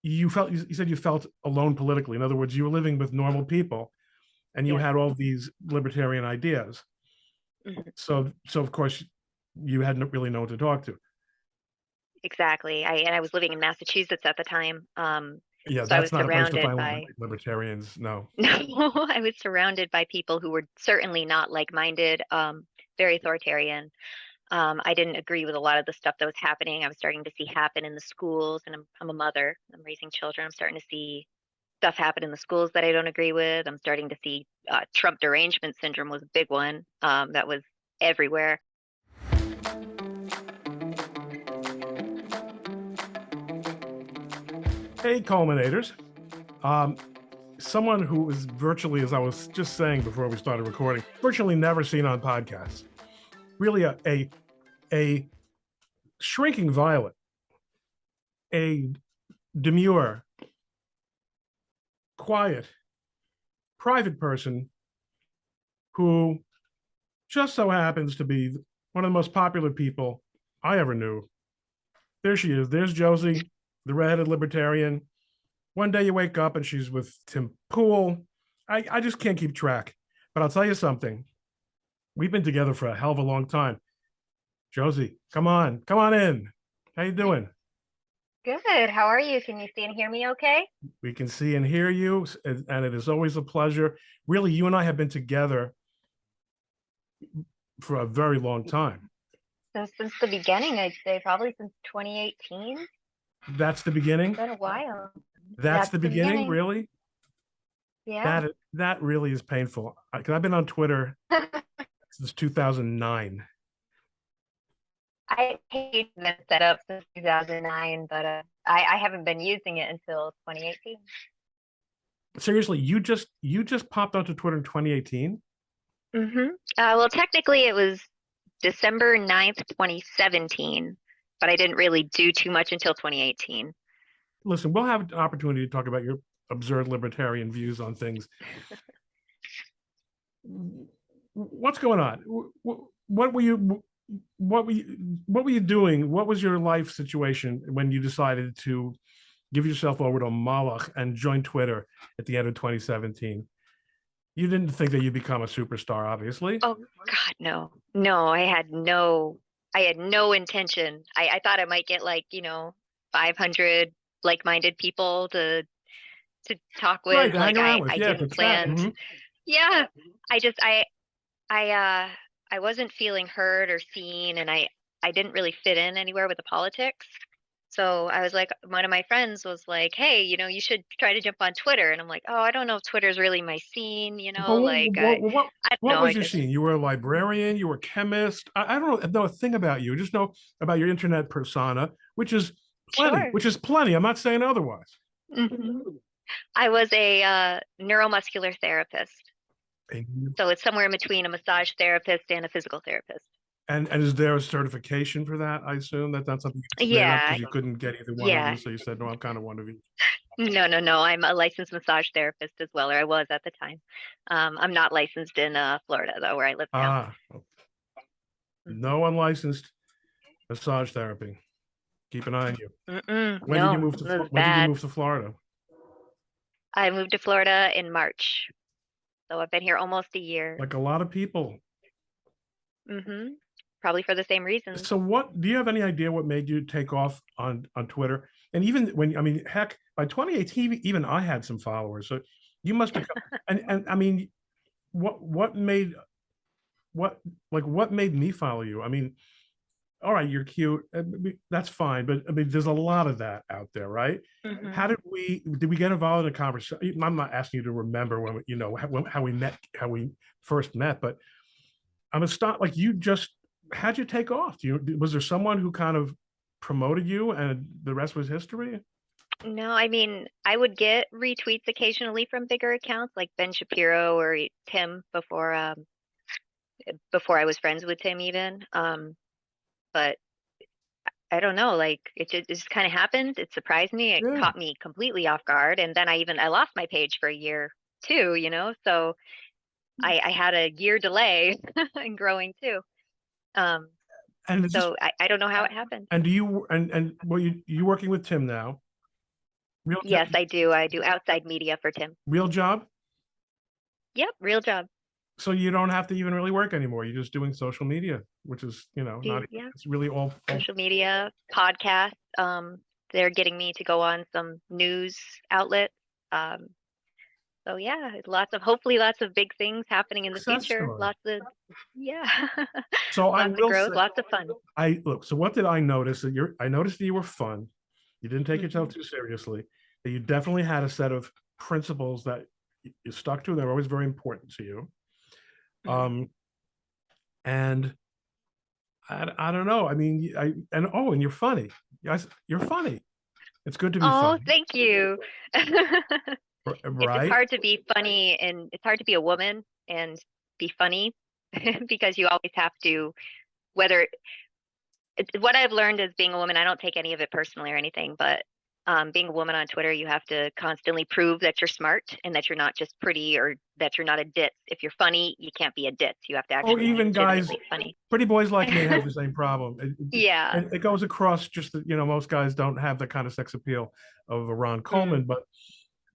you said you felt alone politically. In other words, you were living with normal people, and you Yeah. had all these libertarian ideas. Mhm. So of course, you hadn't really no one to talk to. Exactly. I was living in Massachusetts at the time. Yeah, So I that's was not a place to surrounded find by libertarians. No. no, I was surrounded by people who were certainly not like-minded, very authoritarian. I didn't agree with a lot of the stuff that was happening. I was starting to see happen in the schools, and I'm a mother. I'm raising children. I'm starting to see stuff happen in the schools that I don't agree with. I'm starting to see Trump derangement syndrome was a big one that was everywhere. Hey, culminators. Um, Someone who is virtually, as I was just saying before we started recording, virtually never seen on podcasts. Really a shrinking violet, a demure, quiet, private person who just so happens to be one of the most popular people I ever knew. There she is. There's Josie, the redheaded libertarian. One day you wake up and she's with Tim Pool. I just can't keep track. But I'll tell you something. We've been together for a hell of a long time. Josie, come on in. How you doing? Good. How are you? Can you see and hear me okay? We can see and hear you, and it is always a pleasure. Really, you and I have been together for a very long time. Since the beginning, I'd say probably since 2018. That's the beginning. It's been a while. That's That's the the beginning, beginning. really. Yeah. That really is painful. Because I've been on Twitter since 2009. I hate been set up since 2009, but I haven't been using it until 2018. Seriously, you just popped onto Twitter in 2018. Well, technically, it was December 9th, 2017, but I didn't really do too much until 2018. Listen, we'll have an opportunity to talk about your absurd libertarian views on things. What's going on? What were you? What were you doing? What was your life situation when you decided to give yourself over to Moloch and join Twitter at the end of 2017? You didn't think that you'd become a superstar, obviously. Oh God, no, no, I had no intention. I thought I might get 500 like-minded people to talk Right, with. to hang Like around with. I Yeah, didn't to chat. plan. Yeah, I just I I wasn't feeling heard or seen, and I didn't really fit in anywhere with the politics. So I was like, one of my friends was like, "Hey, you should try to jump on Twitter." And I'm like, "Oh, I don't know if Twitter's really my scene, But like I don't what know, I was your just scene? You were a librarian, you were a chemist. I don't know a thing about you. I just know about your internet persona, which is plenty, sure." I'm not saying otherwise. hmm I was a neuromuscular therapist. So it's somewhere in between a massage therapist and a physical therapist. And is there a certification for that? I assume that's not something you just made up Yeah, because you couldn't get either one of yeah. you. So you said, no, I'm kind of one of you. No, no, no. I'm a licensed massage therapist as well, or I was at the time. I'm not licensed in Florida though, where I live now. Ah, hmm no unlicensed massage therapy. Keep an eye on you. No, it was When did you bad. move to Florida? I moved to Florida in March, so I've been here almost a year. Like a lot of people. hmm Probably for the same reasons. So what do you have any idea what made you take off on Twitter? And even when, I mean, heck, by 2018, even I had some followers. So you must have, and I mean, what made what made me follow you? I mean, all right, you're cute. That's fine, but I mean, there's a lot of that out there, right? How hmm did we get involved in a conversation? I'm not asking you to remember when how we met, how we first met, but I'm a start like you just how'd you take off? Was there someone who kind of promoted you and the rest was history? No, I mean, I would get retweets occasionally from bigger accounts like Ben Shapiro or Tim before I was friends with Tim even. But I don't know, like it just kind of happened. It surprised me. It Yeah. caught me completely off guard. And then I lost my page for a year too. So I had a year delay in growing too. Um, And is this so I don't know how it happened. and do you and well you working with Tim now? Real Yes, job? I do. I do outside media for Tim. Real job? Yep, real job. So you don't have to even really work anymore. You're just doing social media, which is, not, Yeah, it's really all social media, podcasts. They're getting me to go on some news outlets. Um, so yeah, hopefully lots of big things happening in the success future. story. Lots of yeah, So I lots of will growth, say, lots of fun. so what did I notice? I noticed that you were fun. You didn't take yourself Mhm. too seriously. That you definitely had a set of principles that you stuck to. They're always very important to you. Mhm. Um, and I don't know. I mean, and you're funny. Yes, you're funny. It's good to be Oh, funny, thank you. It's right? hard to be funny and it's hard to be a woman and be funny because you always have to, whether what I've learned is being a woman, I don't take any of it personally or anything, but being a woman on Twitter, you have to constantly prove that you're smart and that you're not just pretty or that you're not a ditz. If you're funny, you can't be a ditz. You have to Or actually be even guys, legitimately funny. pretty boys like me have the same problem. Yeah. It goes across just that, most guys don't have the kind of sex appeal of a Ron Mm, Coleman, but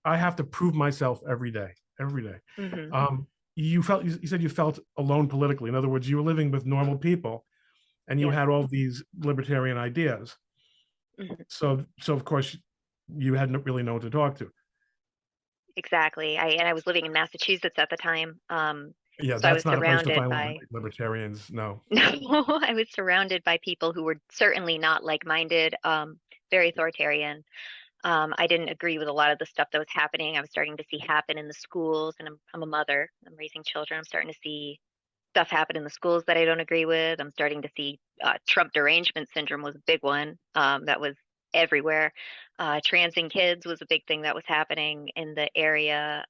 I have to prove myself every day, every day. hmm You said you felt alone politically. In other words, you were living with normal people and you Yes. had all these libertarian ideas. hmm So of course you hadn't really no one to talk to. Exactly. I was living in Massachusetts at the time. Yeah, So I was that's not a place to surrounded find by libertarians. No. no, I was surrounded by people who were certainly not like-minded, very authoritarian. I didn't agree with a lot of the stuff that was happening. I was starting to see happen in the schools, and I'm a mother. I'm raising children. I'm starting to see stuff happen in the schools that I don't agree with. I'm starting to see Trump derangement syndrome was a big one that was everywhere. Transing kids was a big thing that was happening in the area.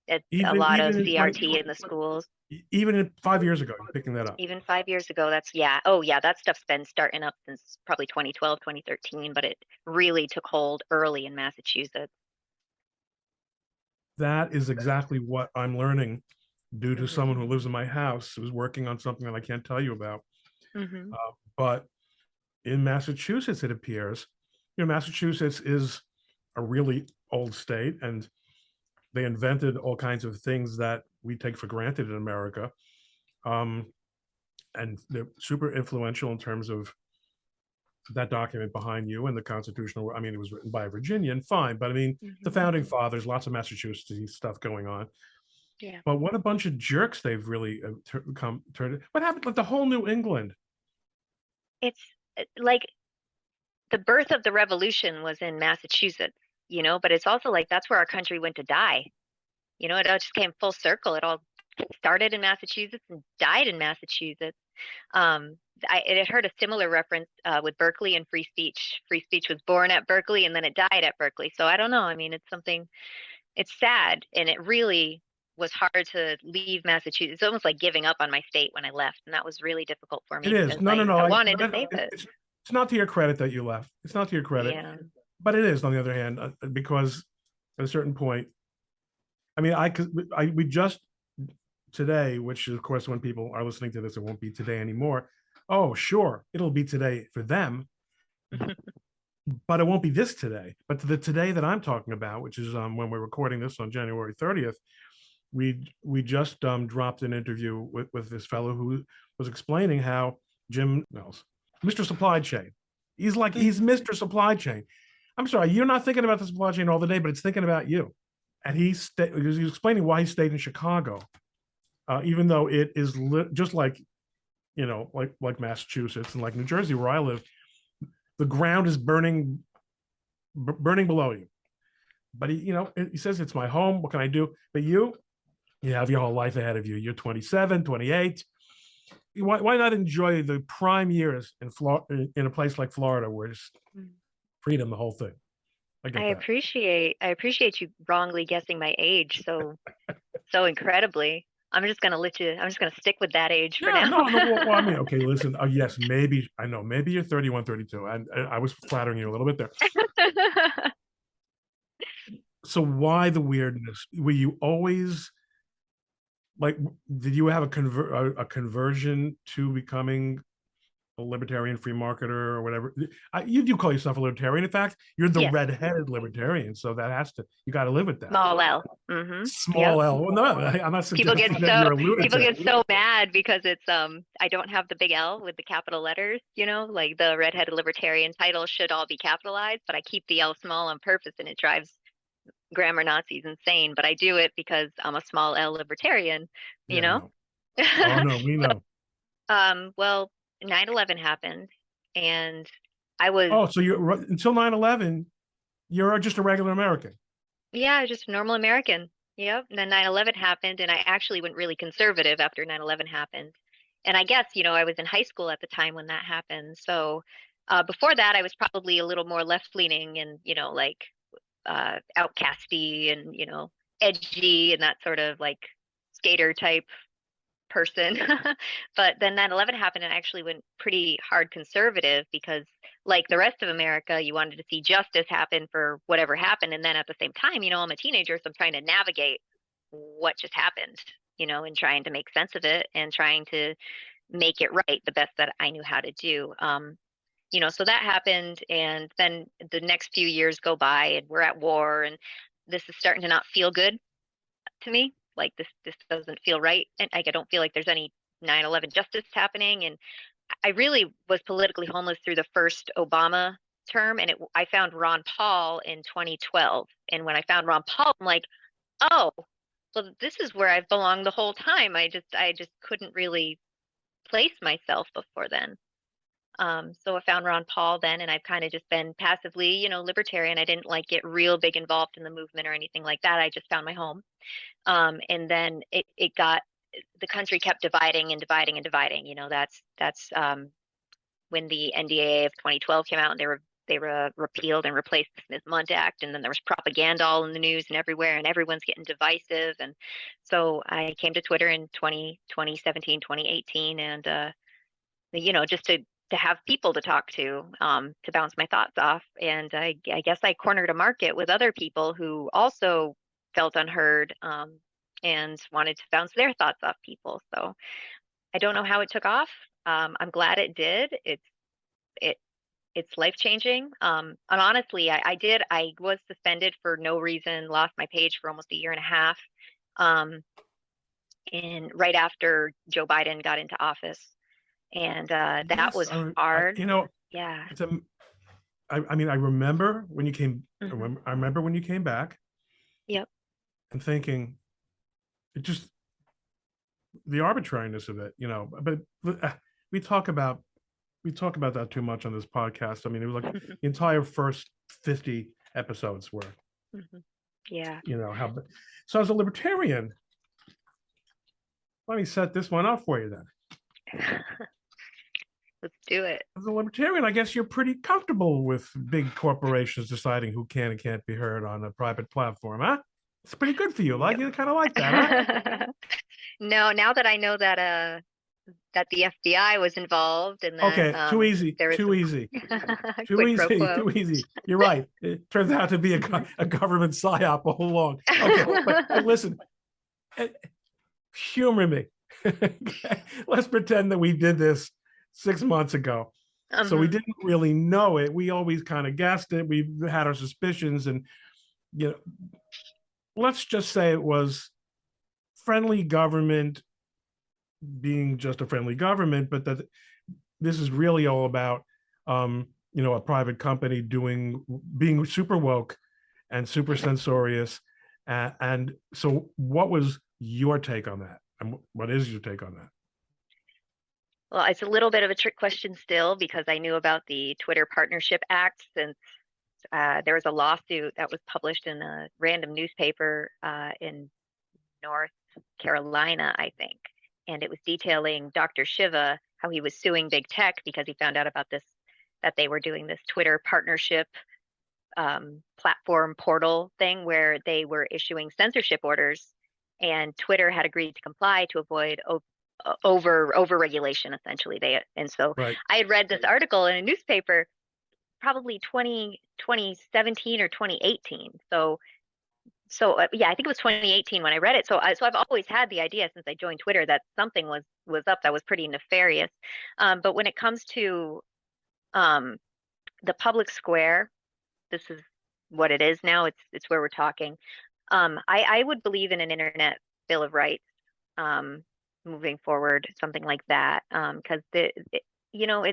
It's a Even lot of even like CRT in the schools. even 5 years ago, you're picking that up. Even 5 years ago, that's yeah. Oh yeah, that stuff's been starting up since probably 2012, 2013, but it really took hold early in Massachusetts. That is exactly what I'm learning due to hmm someone who lives in my house who's working on something that I can't tell you about. hmm But in Massachusetts, it appears, Massachusetts is a really old state, and they invented all kinds of things that we take for granted in America. Um, and they're super influential in terms of that document behind you and the constitutional. I mean, it was written by a Virginian, fine, but I mean, the hmm founding fathers, lots of Massachusetts stuff going on. Yeah, But what a bunch of jerks they've really turned. What happened? Like the whole New England. it's like the birth of the revolution was in Massachusetts, but it's also like that's where our country went to die. It all just came full circle. It all started in Massachusetts and died in Massachusetts. I had heard a similar reference with Berkeley and free speech. Free speech was born at Berkeley and then it died at Berkeley. So I don't know. I mean, it's something, it's sad. And it really was hard to leave Massachusetts. It's almost like giving up on my state when I left. And that was really difficult for It me is. because No, no, I, no. I wanted to save it. It's not to your credit that you left. It's not to your credit, Yeah. but it is on the other hand, because at a certain point, I mean, we just today, which is, of course, when people are listening to this, it won't be today anymore. Oh, sure, it'll be today for them, but it won't be this today. But the today that I'm talking about, which is when we're recording this on January 30th, we just dropped an interview with this fellow who was explaining how Jim Mills, Mr. Supply Chain, he's Mr. Supply Chain. I'm sorry, you're not thinking about the supply chain all the day, but it's thinking about you. And he was explaining why he stayed in Chicago, even though it is just like like Massachusetts and like New Jersey, where I live, the ground is burning below you. But he says it's my home. What can I do? But you have your whole life ahead of you. You're 27, 28. Why not enjoy the prime years in a place like Florida, where it's freedom, the whole thing? I I get that. appreciate you wrongly guessing my age so incredibly. I'm just gonna stick with that age for Yeah, now. no. Well, I mean, okay, listen. Yes, maybe I know. Maybe you're 31, 32, and I was flattering you a little bit there. So why the weirdness? Were you always like? Did you have a conversion to becoming a libertarian free marketer or whatever. You do call yourself a libertarian. In fact, you're the Yes. redheaded libertarian. So that has to, you got to live with that. Small L. Mm-hmm. Small L. Well, no, I'm not People suggesting get that you're a lunatic. people get so mad because it's I don't have the big L with the capital letters, you know, like the redheaded libertarian title should all be capitalized, but I keep the L small on purpose and it drives grammar Nazis insane. But I do it because I'm a small L libertarian, you Yeah, know? no. Oh no, we know. Well, 9/11 happened and I was Oh, so you're until 9/11, you're just a regular American. yeah, just a normal American. Yep. And then 9/11 happened, and I actually went really conservative after 9/11 happened. And I guess, you know, I was in high school at the time when that happened. So before that, I was probably a little more left leaning and, you know, like outcasty and, you know, edgy and that sort of like skater type person. But then 9/11 happened and I actually went pretty hard conservative because like the rest of America, you wanted to see justice happen for whatever happened. And then at the same time, you know, I'm a teenager, so I'm trying to navigate what just happened, you know, and trying to make sense of it and trying to make it right the best that I knew how to do. You know, so that happened and then the next few years go by and we're at war and this is starting to not feel good to me. Like this doesn't feel right. And I don't feel like there's any 9/11 justice happening. And I really was politically homeless through the first Obama term. And I found Ron Paul in 2012. And when I found Ron Paul, I'm like, oh, well, this is where I've belonged the whole time. I just couldn't really place myself before then. So I found Ron Paul then, and I've kind of just been passively, you know, libertarian. I didn't like get real big involved in the movement or anything like that. I just found my home. And then it got the country kept dividing and dividing and dividing. You know, that's when the NDAA of 2012 came out and they were repealed and replaced the Smith-Mundt Act, and then there was propaganda all in the news and everywhere, and everyone's getting divisive. And so I came to Twitter in 2017, 2018, and you know, just to have people to talk to bounce my thoughts off. And I guess I cornered a market with other people who also felt unheard and wanted to bounce their thoughts off people. So I don't know how it took off. I'm glad it did. It's life changing. And honestly, I was suspended for no reason, lost my page for almost a year and a half. And right after Joe Biden got into office. And that Yes, was hard. you know, Yeah. it's I mean, I remember when you came. Mhm. I remember when you came back. Yep. And thinking, it just the arbitrariness of it, you know. But we talk about that too much on this podcast. I mean, it was like the entire first 50 episodes were, Yeah. you know, how. So as a libertarian, let me set this one up for you then. Let's do it. As a libertarian, I guess you're pretty comfortable with big corporations deciding who can and can't be heard on a private platform, huh? It's pretty good for you. Like you kind of like that, huh? No, now that I know that that the FBI was involved and that Okay, too easy, there was too some easy, too quid easy, pro quo. too easy. You're right. It turns out to be a government psyop all along. Okay, but listen, humor me. Let's pretend that we did this 6 months ago. So we didn't really know it. We always kind of guessed it. We had our suspicions, and you know, let's just say it was friendly government being just a friendly government, but that this is really all about you know, a private company being super woke and super censorious. And so what was your take on that? And what is your take on that? Well, it's a little bit of a trick question still because I knew about the Twitter Partnership Act since there was a lawsuit that was published in a random newspaper in North Carolina, I think. And it was detailing Dr. Shiva, how he was suing big tech because he found out about this, that they were doing this Twitter partnership platform portal thing where they were issuing censorship orders, and Twitter had agreed to comply to avoid over regulation essentially. And so Right. I had read this article in a newspaper probably 2017 or 2018. So yeah, I think it was 2018 when I read it. So I've always had the idea since I joined Twitter that something was up that was pretty nefarious. But when it comes to um, the public square, this is what it is now. It's where we're talking. I would believe in an internet bill of rights um, moving forward, something like that, because you know,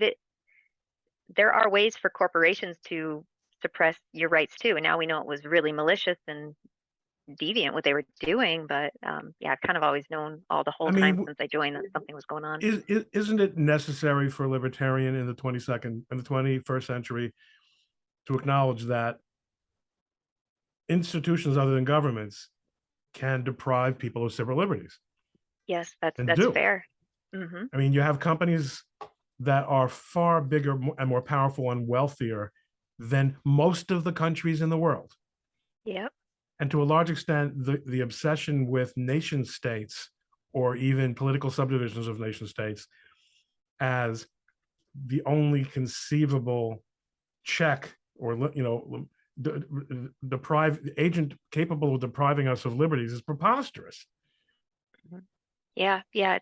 there are ways for corporations to suppress your rights too. And now we know it was really malicious and deviant what they were doing. But yeah, I've kind of always known all the I whole time mean, since I joined that something was going on. isn't it necessary for a libertarian in the 21st century to acknowledge that institutions other than governments can deprive people of civil liberties Yes, and that's do? fair. Hmm. I mean, you have companies that are far bigger and more powerful and wealthier than most of the countries in the world. Yep. And to a large extent, the obsession with nation states or even political subdivisions of nation states as the only conceivable check or, you know, deprive agent capable of depriving us of liberties is preposterous. Mhm. Yeah, yeah,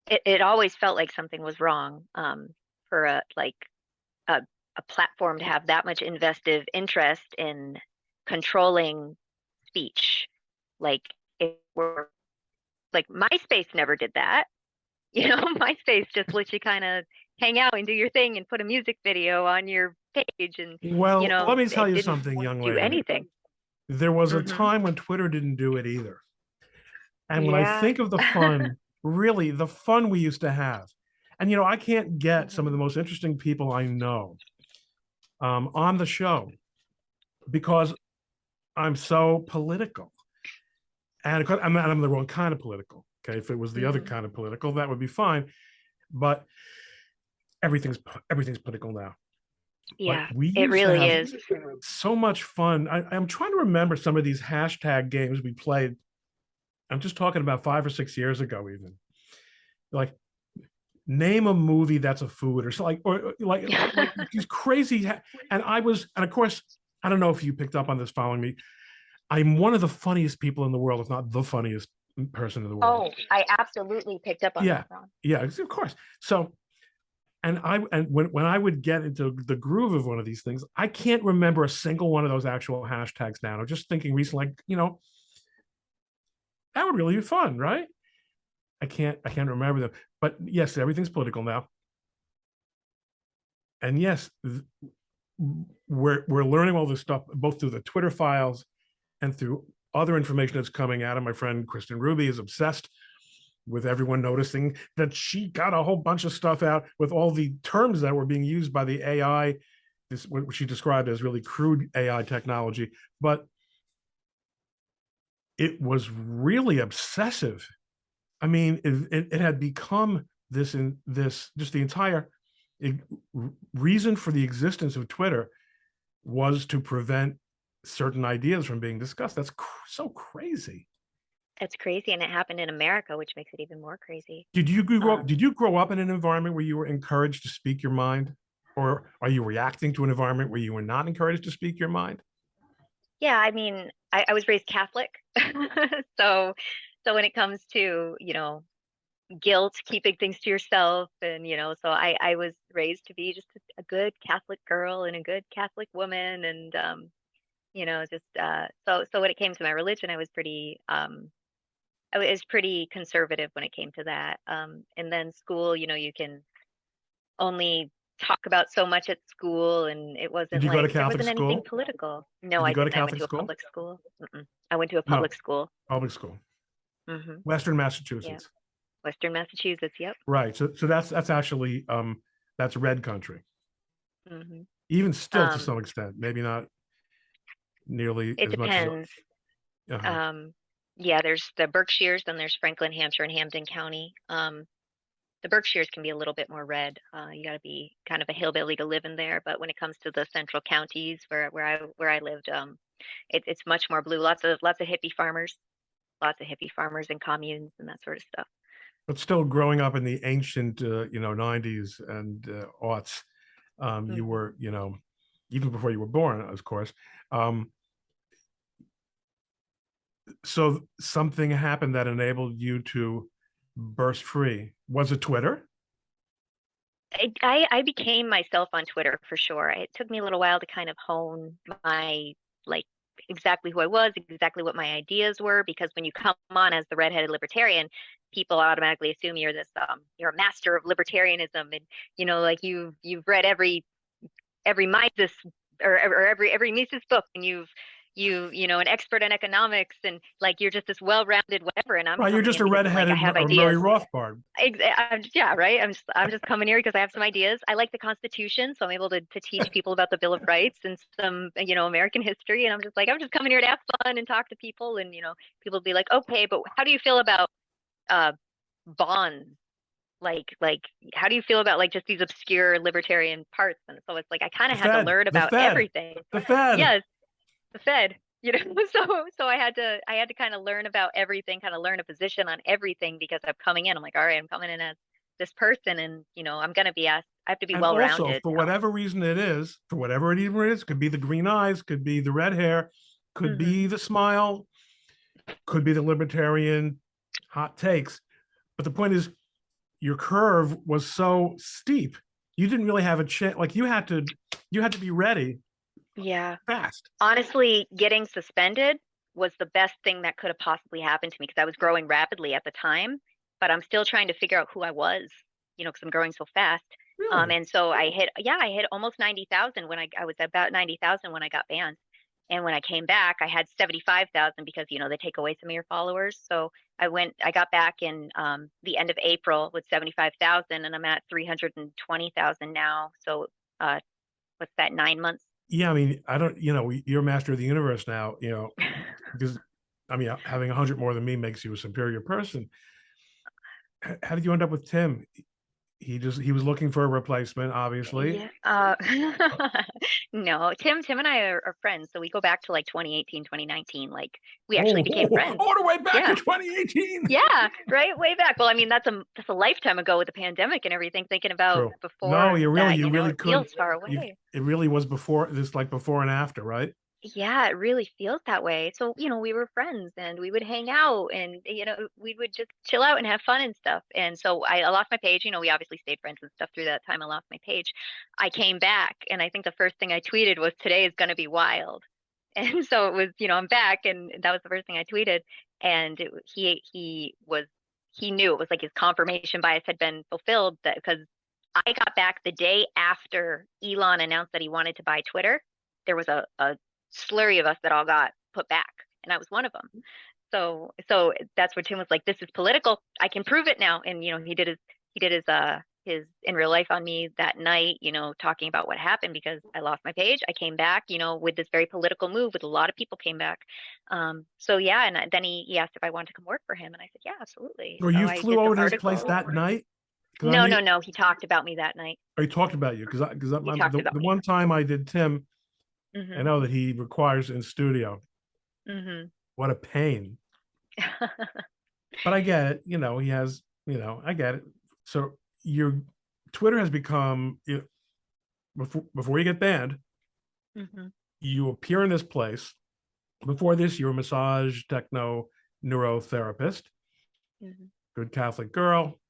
it always felt like something was wrong for a, a platform to have that much investive interest in controlling speech. Like it were like MySpace never did that. You know, MySpace just lets you kind of hang out and do your thing and put a music video on your page, and you Well, know, let me tell it you didn't something, young do lady. anything. There was a Hmm. time when Twitter didn't do it either. And when I Yeah. think of the fun, really the fun we used to have, and you know, I can't get some of the Mhm. most interesting people I know on the show because I'm so political. And I'm the wrong kind of political. Okay. If it was the other Mhm. kind of political, that would be fine. But everything's everything's political now. But Yeah, we it used to really have is. so much fun. I'm trying to remember some of these hashtag games we played. I'm just talking about 5 or 6 years ago, even like name a movie that's a food or so like or like these crazy and of course I don't know if you picked up on this following me. I'm one of the funniest people in the world, if not the funniest person in the world. Oh, I absolutely picked up on Yeah, that, Ron. yeah, of course. So and when I would get into the groove of one of these things, I can't remember a single one of those actual hashtags now. I'm just thinking recently, like, you know, that would really be fun, right? I can't remember them. But yes, everything's political now. And yes, we're learning all this stuff both through the Twitter files and through other information that's coming out of my friend Kristen Ruby is obsessed with everyone noticing that she got a whole bunch of stuff out with all the terms that were being used by the AI, this what she described as really crude AI technology, but it was really obsessive. I mean, it had become this in this just the entire reason for the existence of Twitter was to prevent certain ideas from being discussed. That's so crazy. It's crazy, and it happened in America, which makes it even more crazy. Did you grow up? Um, Did you grow up in an environment where you were encouraged to speak your mind, or are you reacting to an environment where you were not encouraged to speak your mind? yeah, I mean, I was raised Catholic, so so when it comes to, you know, guilt, keeping things to yourself, and you know, so I was raised to be just a good Catholic girl and a good Catholic woman, and you know, just so when it came to my religion, I was pretty conservative when it came to that. And then school, you know, you can only talk about so much at school, and it Did wasn't you go to like there Catholic wasn't anything school? political. No, Did you I go to didn't. I went Catholic to a school? public school. I went to a No, public school. public school, Hmm. Western Yeah, Massachusetts. Western Massachusetts. Yep. Right. So that's actually that's red country. Hmm. Even still, to Um, some extent, maybe not nearly it as much as. depends. Uh-huh. Um, yeah, there's the Berkshires, then there's Franklin, Hampshire, and Hampden County. The Berkshires can be a little bit more red. You got to be kind of a hillbilly to live in there. But when it comes to the central counties where I lived, it's much more blue. Lots of hippie farmers, lots of hippie farmers and communes and that sort of stuff. But still, growing up in the ancient, you know, '90s and aughts, you Hmm. were, you know, even before you were born, of course. Um, So something happened that enabled you to burst free. Was it Twitter? I became myself on Twitter for sure. It took me a little while to kind of hone my like exactly who I was, exactly what my ideas were, because when you come on as the redheaded libertarian, people automatically assume you're this you're a master of libertarianism, and like you've read every Mises or every Mises book, and you know an expert in economics, and like you're just this well-rounded whatever. And I'm Right, you're coming just in a because I'm like I redheaded have Murray ideas. Rothbard. Yeah, right. I'm just coming here because I have some ideas. I like the Constitution, so I'm able to teach people about the Bill of Rights and some American history. And I'm just coming here to have fun and talk to people. And people be like, okay, but how do you feel about uh bonds? Like how do you feel about like just these obscure libertarian parts? And so it's like I kind The of had to Fed, learn the about Fed, everything. the Fed. Yes, the Fed. So I had to kind of learn about everything, kind of learn a position on everything because I'm coming in. I'm like, all right, I'm coming in as this person, and I'm gonna be asked. I have to be And well also, rounded. for whatever reason it is, for whatever it even is, could be the green eyes, could be the red hair, could Hmm. be the smile, could be the libertarian hot takes. But the point is, your curve was so steep, you didn't really have a chance. Like you had to be ready Yeah, fast. honestly, getting suspended was the best thing that could have possibly happened to me because I was growing rapidly at the time, but I'm still trying to figure out who I was, because I'm growing so fast. Really? And so I hit almost 90,000 when I was about 90,000 when I got banned. And when I came back, I had 75,000 because, they take away some of your followers. So I got back in the end of April with 75,000, and I'm at 320,000 now. So what's that, 9 months? Yeah, I mean, I don't. You're master of the universe now. Because I mean, having 100 more than me makes you a superior person. How did you end up with Tim? He was looking for a replacement, obviously. Yeah. No, Tim and I are friends. So we go back to like 2018, 2019. Like we actually Oh, became friends. all the way back to Yeah. 2018. Yeah. Right. Way back. Well, I mean, that's a lifetime ago with the pandemic and everything, thinking about True. No, before that, you really it couldn't. feels far away. It really was before this, like before and after, right? Yeah, it really feels that way. So, we were friends and we would hang out and, we would just chill out and have fun and stuff. And so I lost my page. We obviously stayed friends and stuff through that time. I lost my page. I came back and I think the first thing I tweeted was today is going to be wild. And so it was, I'm back and that was the first thing I tweeted. And he knew it was like his confirmation bias had been fulfilled that because I got back the day after Elon announced that he wanted to buy Twitter. There was a slurry of us that all got put back, and I was one of them. So that's where Tim was like, "This is political. I can prove it now." And he did his in real life on me that night. Talking about what happened because I lost my page. I came back, with this very political move. With a lot of people came back. So yeah, and then he asked if I wanted to come work for him, and I said, "Yeah, absolutely." Or So you I flew did some over to his place articles. that night? Because I No, no, mean, no. He talked about me that night. or he talked about you? Because He talked about the me. one time I did Tim, I Hmm. know that he requires in studio. Hmm. What a pain. But I get it. He has. I get it. So your Twitter has become before you get banned, Hmm. you appear in this place. Before this, you were a massage techno neurotherapist, Hmm. good Catholic girl,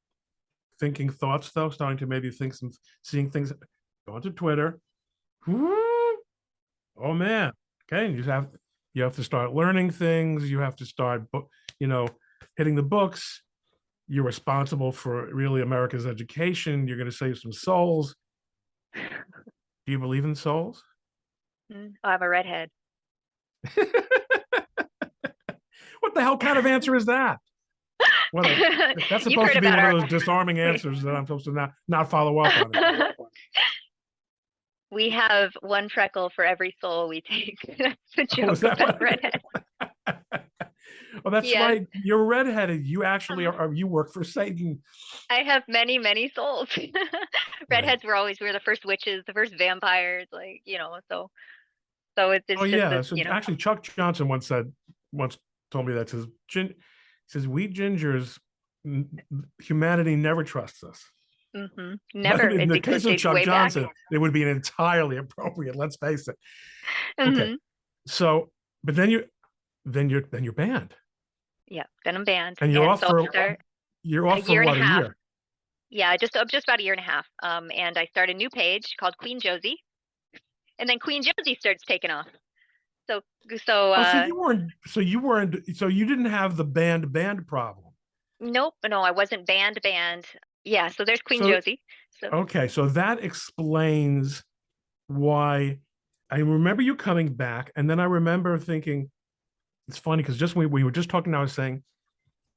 thinking thoughts though, starting to maybe think some, seeing things. Go onto Twitter. Oh man. Okay. And you have to start learning things. You have to start, you know, hitting the books. You're responsible for really America's education. You're going to save some souls. Do you believe in souls? Oh, I'm a redhead. What the hell kind of answer is that? What that's You've supposed heard to be about one of our. those disarming answers that I'm supposed to not follow up on it. We have one freckle for every soul we take. That's the Oh, is joke that about what? redhead. Oh, that's Yes, right. You're redheaded. You actually are. You work for Satan. I have many, many souls. Right. Redheads were the first witches, the first vampires, like, so Oh it's just yeah. this, So actually, Chuck Johnson once told me that says we gingers, humanity never trusts us. But never. in It the case of dates Chuck way back. Johnson, it would be an entirely appropriate. Let's face it. Okay. Hmm. So, but then then you're banned. Yeah, then I'm banned. And you're And off so for I'll start you're a off for year and a what, a half. year? Yeah, just about a year and a half. And I start a new page called Queen Josie, and then Queen Josie starts taking off. So Oh, so you didn't have the banned problem. nope, no, I wasn't banned. Yeah, so there's Queen So Josie. So okay, so that explains why I remember you coming back, and then I remember thinking, it's funny because just we were just talking, I was saying,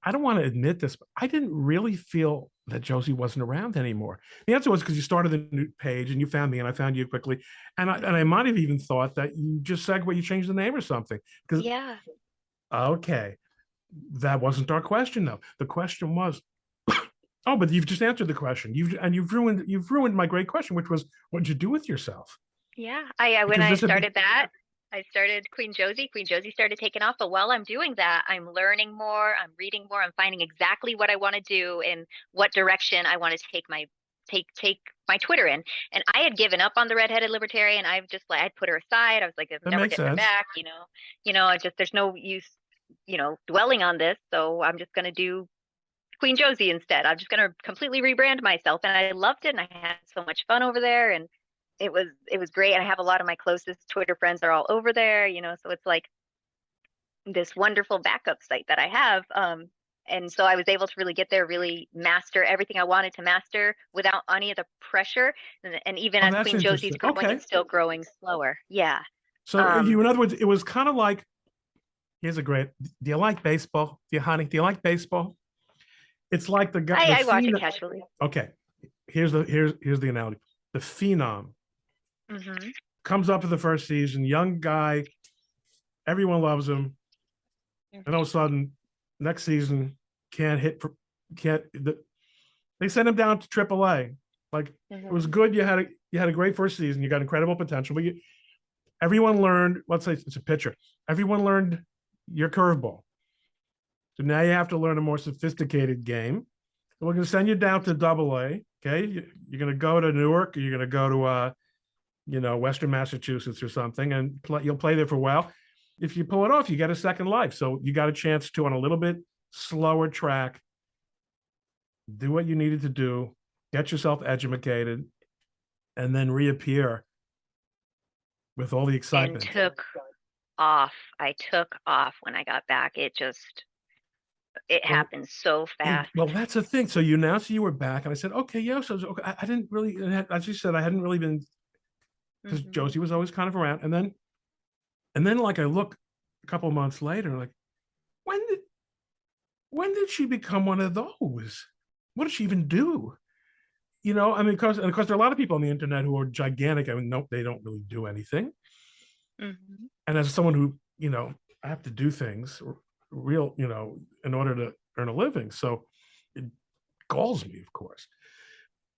I don't want to admit this, but I didn't really feel that Josie wasn't around anymore. The answer was because you started the new page and you found me and I found you quickly. And I might have even thought that you just segued, you changed the name or something. Because yeah, okay, that wasn't our question though. The question was, oh, but you've just answered the question. You've ruined my great question, which was, what did you do with yourself? yeah. I when Because I this had been, started that, I started Queen Josie. Queen Josie started taking off. But while I'm doing that, I'm learning more, I'm reading more, I'm finding exactly what I want to do and what direction I want to take my Twitter in. And I had given up on the redheaded libertarian. I've just like I'd put her aside. I was like, I'm that never makes getting her sense. back, I just there's no use, dwelling on this. So I'm just gonna do Queen Josie instead. I'm just gonna completely rebrand myself. And I loved it and I had so much fun over there and it was great. And I have a lot of my closest Twitter friends are all over there, so it's like this wonderful backup site that I have. And so I was able to really get there, really master everything I wanted to master without any of the pressure. And even Oh, as that's Queen Josie's interesting. growing, Okay. it's still growing slower. Yeah. So Um, in other words, it was kind of like, here's a great, do you like baseball? Do you like baseball? It's like the guy, the I watch it phenom. casually. Okay, here's the analogy. The phenom Hmm. comes up for the first season, young guy, everyone loves him, and all of a sudden, next season can't hit for can't. They sent him down to AAA. Like it was Hmm. good. You had a great first season. You got incredible potential, but everyone learned. Let's say it's a pitcher. Everyone learned your curveball. So now you have to learn a more sophisticated game. So we're going to send you down to AA. Okay, you're going to go to Newark. Or you're going to go to Western Massachusetts or something, and you'll play there for a while. If you pull it off, you get a second life. So you got a chance to, on a little bit slower track, do what you needed to do, get yourself educated, and then reappear with all the And excitement. took off. I took off when I got back. It Well, happened so fast. that's the thing. So you announced you were back, and I said, okay, yeah. So okay. I didn't really, as you said, I hadn't really been, because Hmm. Josie was always kind of around, and then like I look a couple of months later, like when did when did she become one of those? What did she even do? I mean, because there are a lot of people on the internet who are gigantic. I mean, no, they don't really do anything. Hmm. And as someone who, I have to do things real, in order to earn a living. So it galls me, of course.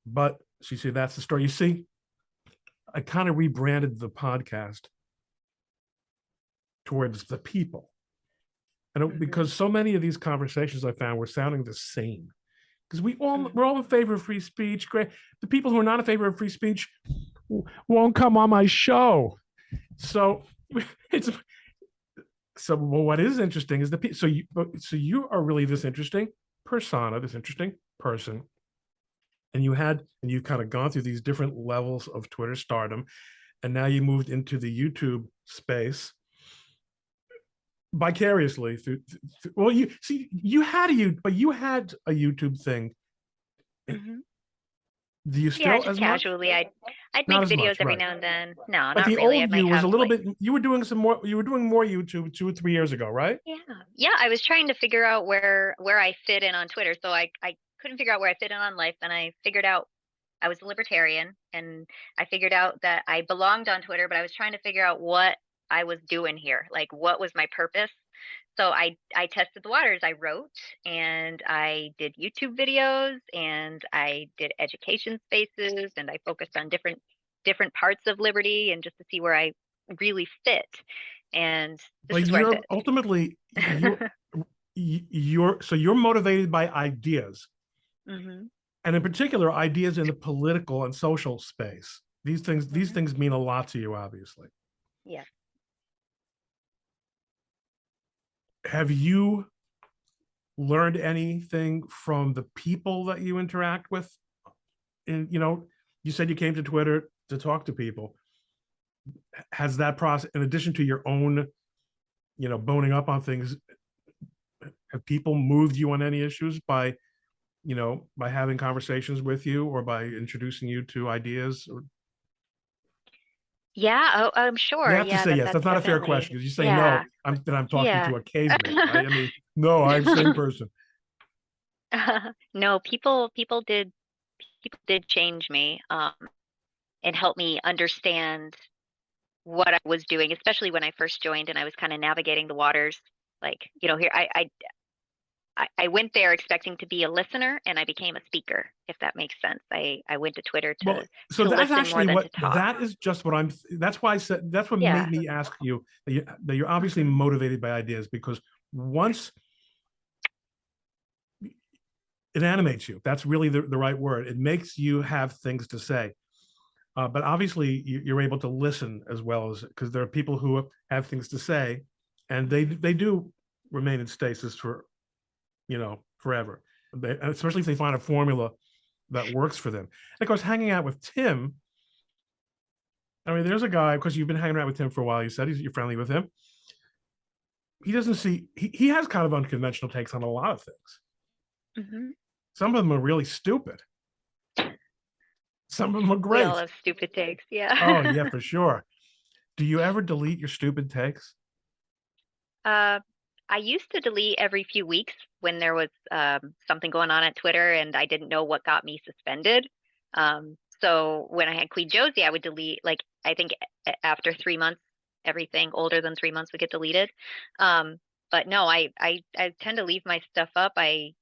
But she said, that's the story. You see, I kind of rebranded the podcast towards the people. And Hmm. because so many of these conversations I found were sounding the same. Because Hmm. we're all in favor of free speech. Great. The people who are not in favor of free speech won't come on my show. So it's well, what is interesting is so you are really this interesting persona, this interesting person, and you've kind of gone through these different levels of Twitter stardom, and now you moved into the YouTube space vicariously through well, you see, you had a YouTube thing. Hmm. Do you Yeah, still just as much? casually. I'd Not make as videos much, every right? now and then. No, But not the really. I old might you was have a little like bit. You were doing more YouTube 2 or 3 years ago, right? yeah. Yeah, I was trying to figure out where I fit in on Twitter. So I couldn't figure out where I fit in on life. And I figured out I was a libertarian and I figured out that I belonged on Twitter, but I was trying to figure out what I was doing here. Like what was my purpose? So I tested the waters. I wrote and I did YouTube videos and I did education spaces and I focused on different parts of liberty and just to see where I really fit. And this But is where I you're fit. ultimately you're motivated by ideas, Hmm. and in particular ideas in the political and social space. These Hmm. things mean a lot to you, obviously. Yeah. have you learned anything from the people that you interact with? And, you said you came to Twitter to talk to people. Has that process, in addition to your own, boning up on things, have people moved you on any issues by, by having conversations with you or by introducing you to ideas? Or Yeah, oh, I'm you sure. have to Yeah, say yes. that's That's not a fair definitely, question because you say no, yeah, I'm talking yeah. to a caveman, right? I mean, no, I'm the same person. No, people did change me, and help me understand what I was doing, especially when I first joined and I was kind of navigating the waters. Like, here I went there expecting to be a listener and I became a speaker, if that makes sense. I went to Twitter Well, to so that's listen more actually than to what talk. that is just what that's why I said that's what Yeah. made me ask you that you're obviously motivated by ideas, because once it animates you, that's really the right word. It makes you have things to say. But obviously you're able to listen as well, as because there are people who have things to say and they do remain in stasis for, forever. Especially if they find a formula that works for them. And of course, hanging out with Tim, I mean, there's a guy, because you've been hanging out with Tim for a while. You said you're friendly with him. He doesn't see, he has kind of unconventional takes on a lot of things. Hmm. Some of them are really stupid. Some of them are We all great. have stupid takes. Oh, Yeah. yeah, for sure. Do you ever delete your stupid takes? Uh, I used to delete every few weeks when there was something going on at Twitter and I didn't know what got me suspended. So when I had Queen Josie, I would delete, like, I think after 3 months, everything older than 3 months would get deleted. But no, I tend to leave my stuff up. I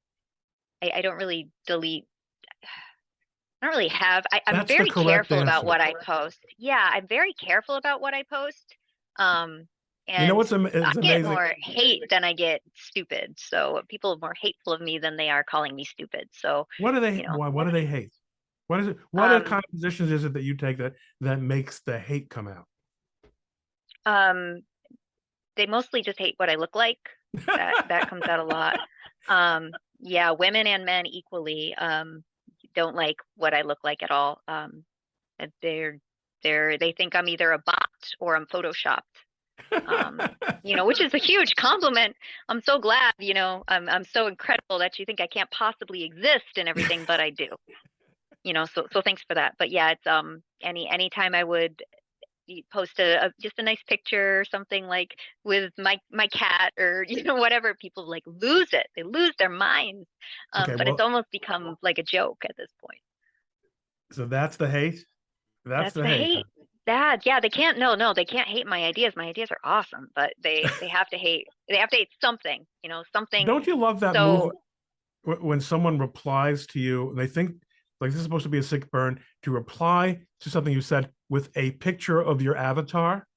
don't really delete. I don't really have. I'm That's the very correct careful about answer. what I post. Yeah, I'm very careful about what I post. Um, You know and what's I it's get amazing? more hate than I get stupid. So people are more hateful of me than they are calling me stupid. So, What do they you know, what do they hate? What is it? What um, kind of positions is it that you take that makes the hate come out? um, they mostly just hate what I look like. That comes out a lot. Yeah, women and men equally don't like what I look like at all. And they think I'm either a bot or I'm photoshopped. um which is a huge compliment. I'm so glad, I'm so incredible that you think I can't possibly exist and everything, but I do. So thanks for that. But yeah, it's anytime I would post just a nice picture or something, like with my cat, or whatever, people like lose it. They lose their minds. Okay, But it's well, almost become like a joke at this point. so that's the hate. That's That's the the hate. hate. Bad. Yeah, they can't. No, they can't hate my ideas. My ideas are awesome, but they have to hate. They have to hate something. Something. Don't you love that move So when someone replies to you and they think like this is supposed to be a sick burn, to reply to something you said with a picture of your avatar?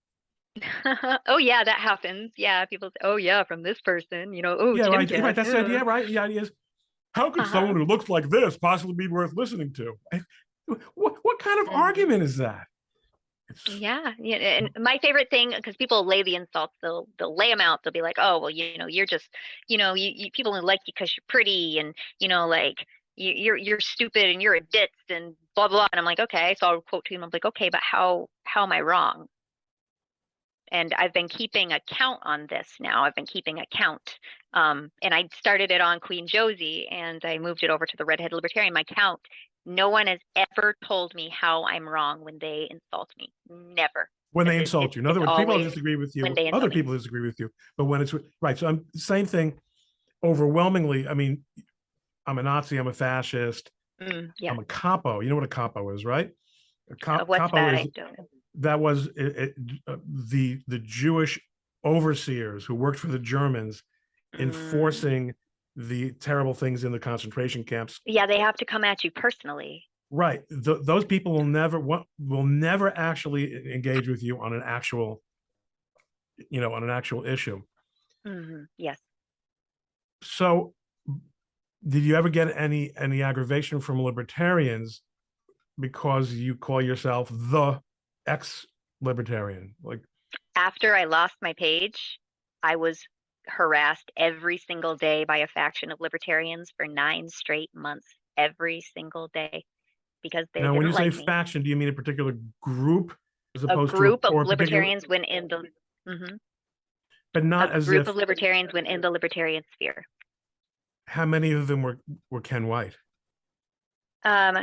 oh yeah, that happens. Yeah, people say, oh yeah, from this person. Oh, Yeah, right. Right. Timcast. That's the idea, right? The idea is, how could Uh-huh. someone who looks like this possibly be worth listening to? What kind of Mhm. argument is that? Yeah, yeah, and my favorite thing, because people lay the insults, they'll lay them out. They'll be like, "Oh, well, you're just, people only like you because you're pretty, and like you're stupid and you're a ditz and blah blah." And I'm like, okay, so I'll quote to him. I'm like, okay, but how am I wrong? And I've been keeping a count on this now. I've been keeping a count, and I started it on Queen Josie, and I moved it over to the Redheaded Libertarian. My count. No one has ever told me how I'm wrong when they insult me. Never. When they It's insult it's you. In other it's words, people always disagree with when you, they other insult me. people disagree with you, but when it's right. So I'm same thing overwhelmingly. I mean, I'm a Nazi, I'm a fascist, Yeah. I'm a capo. You know what a capo is, right? What's Capo that? is I don't know. that was the Jewish overseers who worked for the Germans Mm. enforcing the terrible things in the concentration camps. Yeah, they have to come at you personally. Right. Those people will never actually engage with you on an actual, on an actual issue. Yes. So did you ever get any aggravation from libertarians because you call yourself the ex libertarian? Like, After I lost my page, I was harassed every single day by a faction of libertarians for 9 straight months, every single day, because they Now, when you didn't say like me. faction, do you mean a particular group as A opposed to group of or a particular, libertarians went in the Mhm. but a not as group if of libertarians went in the libertarian sphere. how many of them were Ken White? Um,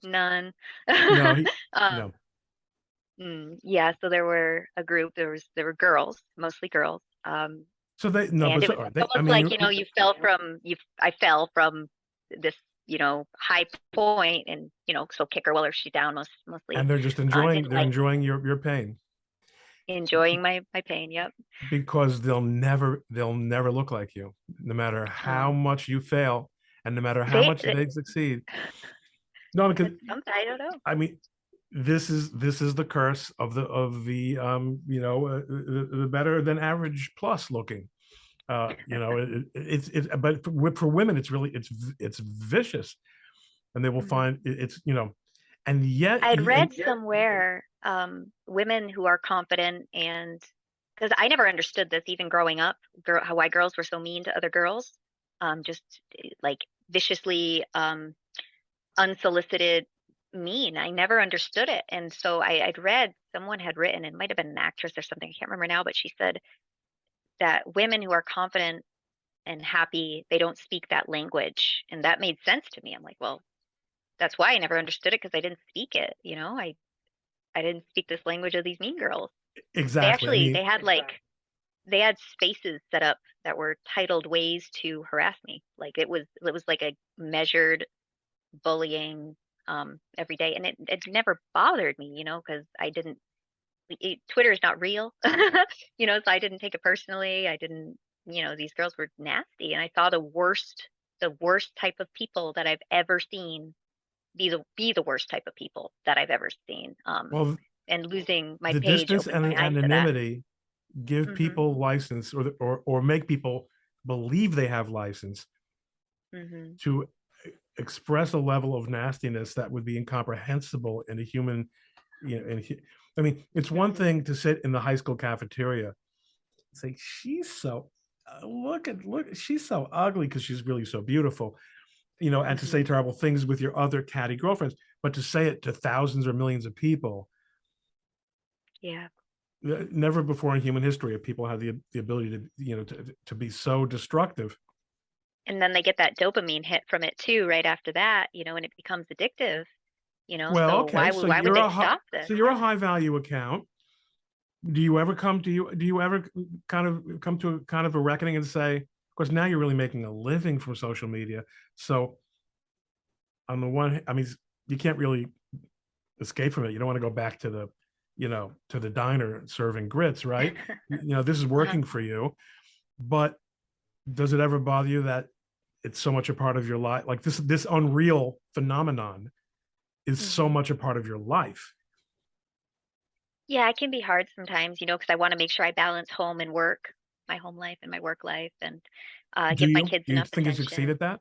none. No, Um, no. yeah, so there were a group. There were girls, mostly girls. So they no, And but it was they, I almost mean, like, you fell from I fell from this, high point, and so kick her while she's down, mostly. and they're just enjoying Didn't like your pain enjoying my pain. Yep. because they'll never look like you, no matter how Um, much you fail and no matter how they much they succeed. No, because I don't know. I mean, this is the curse of the better than average plus looking. But for women, it's vicious, and they will Mhm. find and yet I'd read somewhere, women who are confident, and because I never understood this even growing up, why girls were so mean to other girls, just like viciously, unsolicited mean. I never understood it. And so I'd read, someone had written, it might have been an actress or something, I can't remember now, but she said that women who are confident and happy, they don't speak that language. And that made sense to me. I'm like, well, that's why I never understood it, because I didn't speak it. I didn't speak this language of these mean girls. They exactly. I actually, mean, they had spaces set up that were titled ways to harass me. Like it was like a measured bullying, every day, and it never bothered me, because I didn't. Twitter is not real, so I didn't take it personally. I didn't. These girls were nasty, and I saw the worst type of people that I've ever seen be the worst type of people that I've ever seen. well, And losing my the page distance opened and my eyes to that. anonymity give Hmm. people license or make people believe they have license Hmm. to express a level of nastiness that would be incomprehensible in a human. I mean, it's one Hmm. thing to sit in the high school cafeteria and say, she's so, look, she's so ugly because she's really so beautiful, and to say Hmm. terrible things with your other catty girlfriends, but to say it to thousands or millions of people, Yeah. never before in human history have people had the ability to be so destructive. And then they get that dopamine hit from it too, right after that, and it becomes addictive, Well, so okay, why would they stop this? so you're a high value account. Do you ever kind of come to a kind of a reckoning and say, of course, now you're really making a living from social media. So on the one, I mean, you can't really escape from it. You don't want to go back to the diner serving grits, right? This is Uh-huh. working for you, but does it ever bother you that it's so much a part of your life? Like this unreal phenomenon is so Hmm. much a part of your life. Yeah, it can be hard sometimes, because I want to make sure I balance home and work, my home life and my work life, and Do give my you kids do you enough think you succeed attention. at that?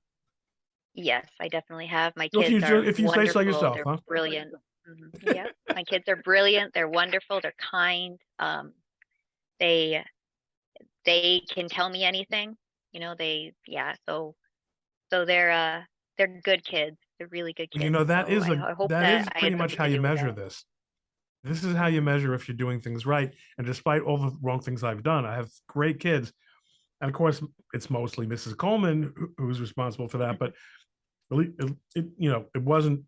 Yes, I definitely have. My If kids you are if you say so wonderful. yourself, They're huh? brilliant. Yep. My kids are brilliant. They're wonderful. They're kind. They they can tell me anything. Yeah. So they're good kids. They're really good kids. That So is a I hope that that is I pretty had much something how to you do with measure that. this. This is how you Hmm. measure if you're doing things right. And despite all the wrong things I've done, I have great kids. And of course, it's mostly Mrs. Coleman who's responsible for that. But really, it wasn't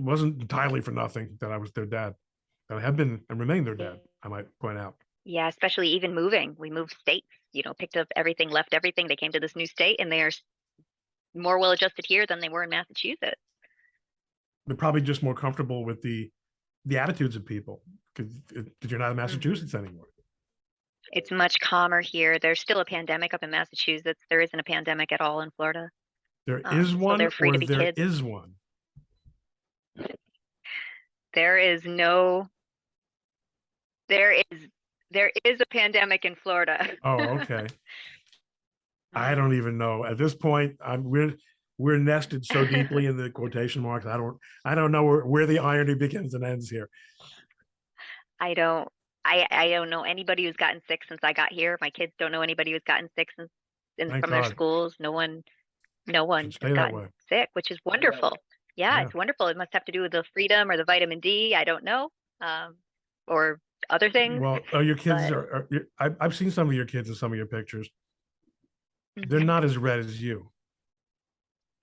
entirely for nothing that I was their dad. That I have been and remain their dad, I might point out. Yeah, especially even moving. We moved states, picked up everything, left everything. They came to this new state, and they are more well adjusted here than they were in Massachusetts. They're probably just more comfortable with the attitudes of people because you're not in Hmm. Massachusetts anymore. It's much calmer here. There's still a pandemic up in Massachusetts. There isn't a pandemic at all in Florida. There is So one, they're free or to be there kids. is one. There is no, there is, there is a pandemic in Florida. Oh, okay. I don't Mhm. even know at this point. We're nested so deeply in the quotation marks. I don't know where the irony begins and ends here. I don't, I don't know anybody who's gotten sick since I got here. My kids don't know anybody who's gotten sick Thank from their God. schools. No one Should has stay that gotten way. sick, which is wonderful. Yeah, Yeah. it's wonderful. It must have to do with the freedom or the vitamin D. I don't know, or other things. Well, your kids But I've seen some of your kids in some of your pictures. They're not as red as you.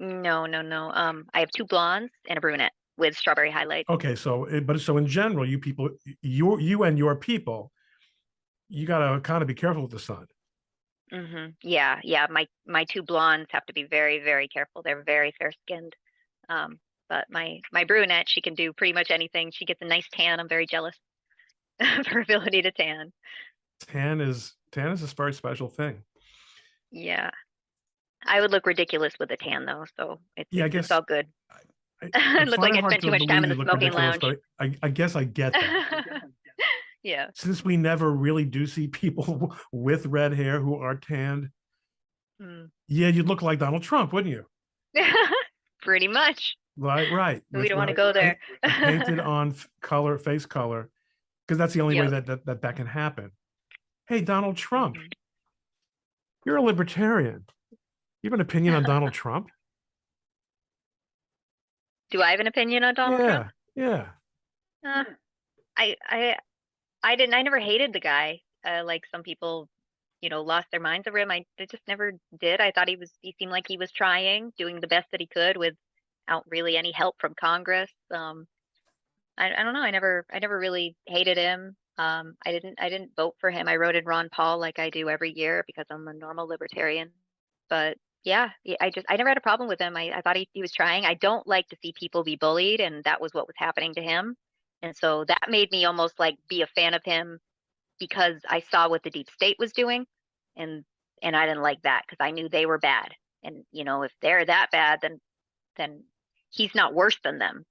no, no, no. I have two blondes and a brunette with strawberry highlights. Okay, so so in general, you people, you and your people, you gotta kind of be careful with the sun. Yeah, yeah. My two blondes have to be very, very careful. They're very fair skinned. But my brunette, she can do pretty much anything. She gets a nice tan. I'm very jealous of her ability to tan. Tan is a very special thing. Yeah. I would look ridiculous with a tan though, so Yeah, I it's guess all good. I I look like find it I hard spent to too much time believe in you the look smoking ridiculous, lounge. but I guess I get that. Yeah. Since we never really do see people with red hair who are tanned, yeah, you'd look like Donald Trump, wouldn't you? Pretty much. Right. We don't want to go there. Painted on color, face color, because that's the only way that can happen. Hey, Donald Trump, you're a libertarian. You have an opinion on Donald Trump? Do I have an opinion on Donald Trump? Yeah. I didn't. I never hated the guy. Like some people, lost their minds over him. I just never did. I thought he seemed like he was trying, doing the best that he could without really any help from Congress. I don't know. I never really hated him. I didn't vote for him. I wrote in Ron Paul like I do every year because I'm a normal libertarian. But yeah, I never had a problem with him. I thought he was trying. I don't like to see people be bullied, and that was what was happening to him. And so that made me almost like be a fan of him because I saw what the deep state was doing, and I didn't like that because I knew they were bad. And if they're that bad, then he's not worse than them.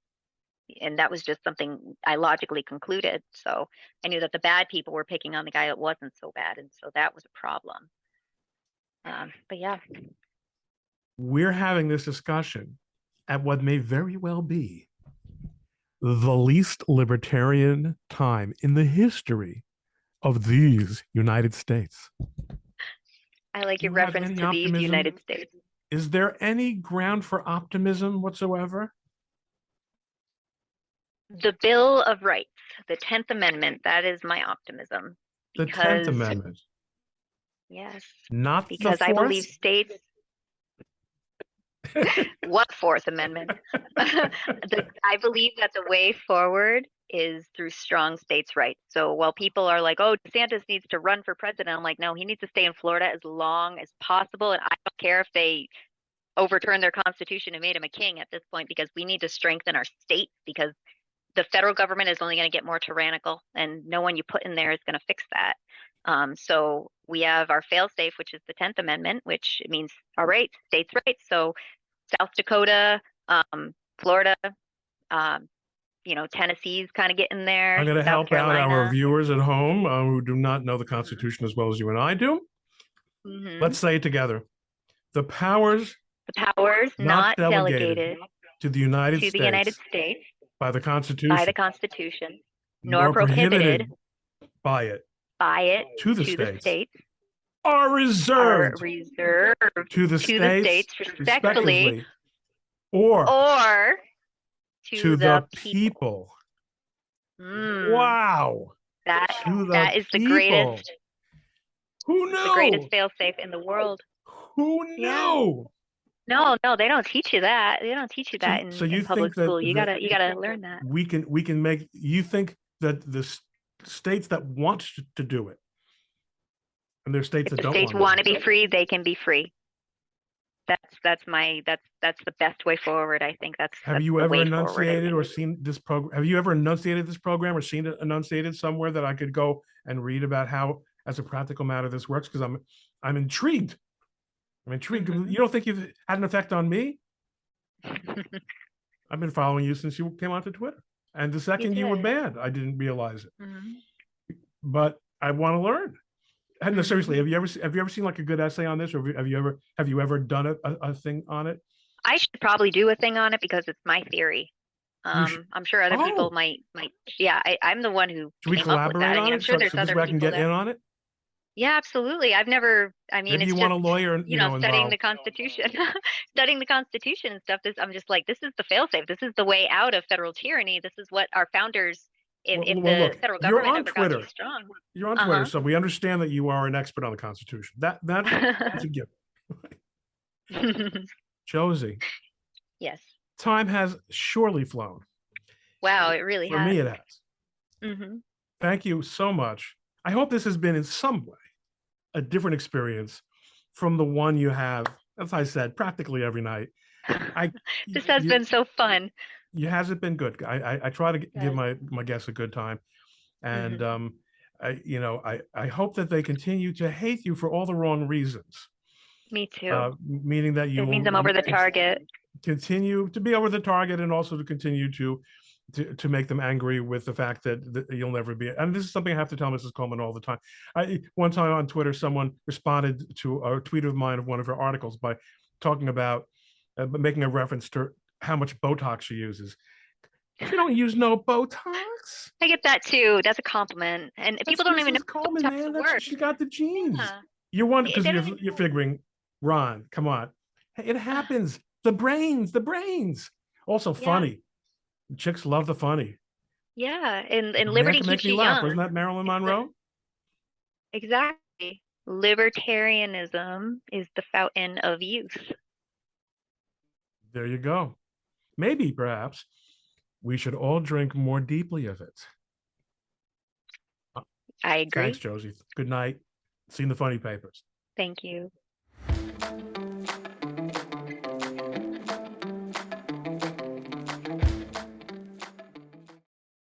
And that was just something I logically concluded. So I knew that the bad people were picking on the guy that wasn't so bad, and so that was a problem. But yeah. We're having this discussion at what may very well be the least libertarian time in the history of these United States. I like your reference to these United States. Is there any ground for optimism whatsoever? The Bill of Rights, the 10th Amendment, that is my optimism. The 10th Amendment? Yes. Not because the 4th? I believe states. What 4th Amendment? I believe that the way forward is through strong states' rights. So while people are like, oh, DeSantis needs to run for president, I'm like, no, he needs to stay in Florida as long as possible. And I don't care if they overturned their constitution and made him a king at this point, because we need to strengthen our states, because the federal government is only going to get more tyrannical, and no one you put in there is going to fix that. So we have our fail-safe, which is the 10th Amendment, which means our rights, states' rights. So South Dakota, Florida, Tennessee's kind of getting there. I'm going to help out our viewers at home who do not know the Constitution as well as you and I do. Let's say it together. The powers not delegated to the United States by the Constitution, nor prohibited by it to the states are reserved to the states respectively or to the people. Wow. That is the greatest. Who knew? The greatest fail-safe in the world. Who knew? No, they don't teach you that. They don't teach you that in public school. You gotta learn that. We can make. You think that the states that want to do it, and there's states that don't want to be free, they can be free. That's the best way forward. I think that's. Have you ever enunciated or seen this program? Have you ever enunciated this program or seen it enunciated somewhere that I could go and read about how, as a practical matter, this works? Because I'm intrigued. You don't think you've had an effect on me? I've been following you since you came onto Twitter, and the second you were banned, I didn't realize it. But I want to learn. And seriously, have you ever seen like a good essay on this, or have you ever done a thing on it? I should probably do a thing on it because it's my theory. I'm sure other people Oh. might, yeah, I'm the one who Should we came up with that. collaborate I mean, on I'm it sure there's so this other way I can people get in that, on it? yeah, absolutely. I've never, I mean, Maybe it's you want just, a lawyer, studying the involved. Constitution, studying the Constitution and stuff. I'm just like, this is the failsafe. This is the way out of federal tyranny. This is what our founders, if Well, the look, federal you're government on ever got too Twitter. strong. You're on Twitter, so we understand that you are an expert on the Constitution. That's a given. Josie, Yes. time has surely flown. Wow, it really For has. me, it has. Hmm. Thank you so much. I hope this has been in some way a different experience from the one you have, as I said, practically every night. This has been so fun. Hasn't been good. I try to give Yes. my guests a good time, and Mhm. I hope that they continue to hate you for all the wrong reasons. Me too. Meaning that you It means will I'm over the target. continue to be over the target, and also to continue to make them angry with the fact that you'll never be. And this is something I have to tell Mrs. Coleman all the time. One time on Twitter, someone responded to a tweet of mine of one of her articles by talking about making a reference to how much Botox she uses. She don't use no Botox. I get that too. That's a compliment. And people don't even know Mrs. Coleman, Botox man. works. She's got the genes. Yeah. You're one They because don't even you're know. figuring, Ron, come on. It happens. The brains. Also Yeah. funny. Chicks love the funny. Yeah. And A man liberty can make keeps me you laugh. young. Wasn't that Marilyn Monroe? Exactly. Libertarianism is the fountain of youth. There you go. Maybe, perhaps, we should all drink more deeply of it. I agree. Thanks, Josie. Good night. See you in the funny papers. Thank you.